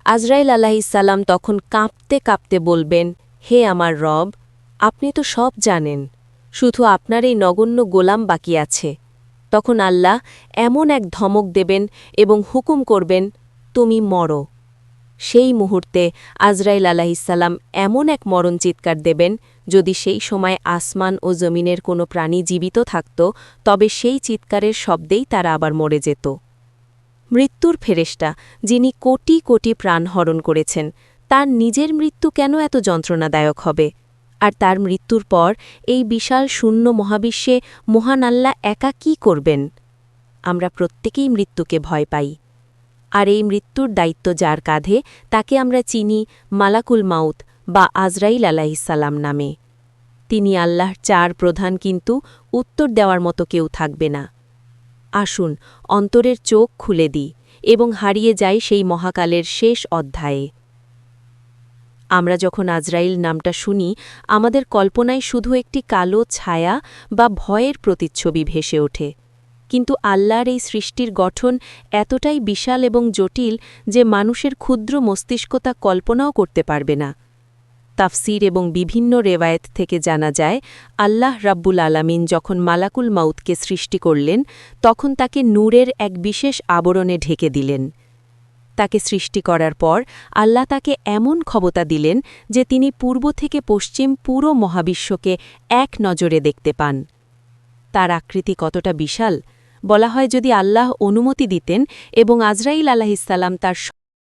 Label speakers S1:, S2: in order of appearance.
S1: আজরাইল আলাইহিসসালাম তখন কাঁপতে কাঁপতে বলবেন, হে আমার রব, আপনি তো সব জানেন, শুধু আপনার এই নগণ্য গোলাম বাকি আছে। তখন আল্লাহ এমন এক ধমক দেবেন এবং হুকুম করবেন, তুমি মরো। সেই মুহূর্তে আজরাইল আলাইহিসসালাম এমন এক মরণ চিৎকার দেবেন, যদি সেই সময় আসমান ও জমিনের কোনো প্রাণী জীবিত থাকত, তবে সেই চিৎকারের শব্দেই তারা আবার মরে যেত। মৃত্যুর ফেরেশতা, যিনি কোটি কোটি প্রাণ হরণ করেছেন, তার নিজের মৃত্যু কেন এত যন্ত্রণাদায়ক হবে? আর তার মৃত্যুর পর এই বিশাল শূন্য মহাবিশ্বে মহান আল্লাহ একা কি করবেন? আমরা প্রত্যেকেই মৃত্যুকে ভয় পাই। আর এই মৃত্যুর দায়িত্ব যার কাঁধে, তাকে আমরা চিনি মালাকুল মাউত বা আজরাইল আলাইহিসসালাম নামে। তিনি আল্লাহর চার প্রধান, কিন্তু উত্তর দেওয়ার মতো কেউ থাকবে না। আসুন অন্তরের চোখ খুলে দিই এবং হারিয়ে যাই সেই মহাকালের শেষ অধ্যায়ে। আমরা যখন আজরাইল নামটা শুনি, আমাদের কল্পনায় শুধু একটি কালো ছায়া বা ভয়ের প্রতিচ্ছবি ভেসে ওঠে। কিন্তু আল্লাহর এই সৃষ্টির গঠন এতটাই বিশাল এবং জটিল যে মানুষের ক্ষুদ্র মস্তিষ্ক তা কল্পনাও করতে পারবে না। তাফসির এবং বিভিন্ন রেওয়ায়েত থেকে জানা যায়, আল্লাহ রাব্বুল আলামিন যখন মালাকুল মাউতকে সৃষ্টি করলেন, তখন তাকে নূরের এক বিশেষ আবরণে ঢেকে দিলেন। তাকে সৃষ্টি করার পর আল্লাহ তাকে এমন ক্ষমতা দিলেন যে তিনি পূর্ব থেকে পশ্চিম পুরো মহাবিশ্বকে এক নজরে দেখতে পান। তার আকৃতি কতটা বিশাল! বলা হয়, যদি আল্লাহ অনুমতি দিতেন এবং আজরাইল আলাইহিসসালাম তার